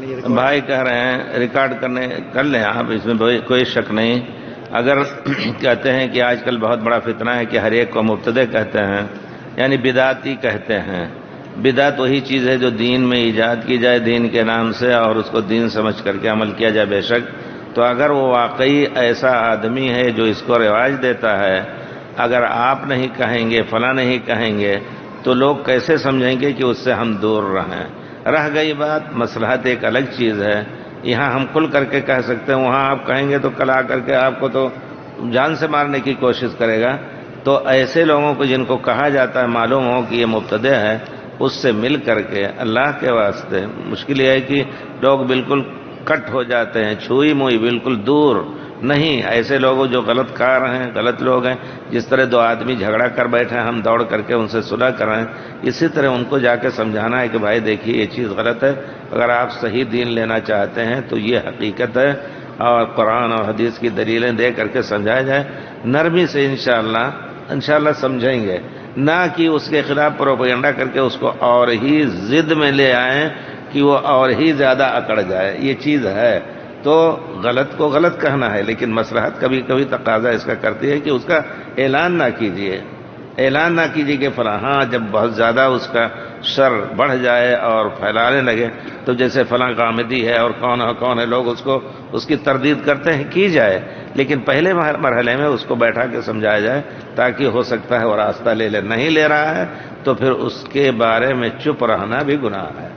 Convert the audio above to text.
بھائی کہہ رہے ہیں ریکارڈ کر لیں آپ، اس میں کوئی شک نہیں. اگر کہتے ہیں کہ آج کل بہت بڑا فتنہ ہے کہ ہر ایک کو مبتدع کہتے ہیں، یعنی بدعتی کہتے ہیں. بدعت وہی چیز ہے جو دین میں ایجاد کی جائے دین کے نام سے اور اس کو دین سمجھ کر کے عمل کیا جائے. بے شک تو اگر وہ واقعی ایسا آدمی ہے جو اس کو رواج دیتا ہے، اگر آپ نہیں کہیں گے فلاں نہیں کہیں گے تو لوگ کیسے سمجھیں گے کہ اس سے ہم دور رہیں. رہ گئی بات مصلحت ایک الگ چیز ہے. یہاں ہم کھل کر کے کہہ سکتے ہیں، وہاں آپ کہیں گے تو کل آ کر کے آپ کو تو جان سے مارنے کی کوشش کرے گا. تو ایسے لوگوں کو جن کو کہا جاتا ہے معلوم ہو کہ یہ مبتدع ہے، اس سے مل کر کے اللہ کے واسطے. مشکل یہ ہے کہ لوگ بالکل کٹ ہو جاتے ہیں، چھوئی موئی بالکل دور نہیں. ایسے لوگ جو غلط کار ہیں، غلط لوگ ہیں، جس طرح دو آدمی جھگڑا کر بیٹھے ہم دوڑ کر کے ان سے صلح کریں، اسی طرح ان کو جا کے سمجھانا ہے کہ بھائی دیکھیے یہ چیز غلط ہے، اگر آپ صحیح دین لینا چاہتے ہیں تو یہ حقیقت ہے، اور قرآن اور حدیث کی دلیلیں دے کر کے سمجھایا جائے. نرمی سے انشاءاللہ سمجھیں گے، نہ کہ اس کے خلاف پروپیگنڈا کر کے اس کو اور ہی ضد میں لے آئیں کہ وہ اور ہی زیادہ اکڑ جائے. یہ چیز ہے تو غلط کو غلط کہنا ہے، لیکن مصلحت کبھی کبھی تقاضا اس کا کرتی ہے کہ اس کا اعلان نہ کیجیے کہ فلاں. ہاں جب بہت زیادہ اس کا شر بڑھ جائے اور پھیلانے لگے تو جیسے فلاں غامدی ہے اور کون ہے لوگ اس کی تردید کرتے ہیں، کی جائے، لیکن پہلے مرحلے میں اس کو بیٹھا کے سمجھایا جائے تاکہ ہو سکتا ہے وہ راستہ لے نہیں لے رہا ہے تو پھر اس کے بارے میں چپ رہنا بھی گناہ ہے.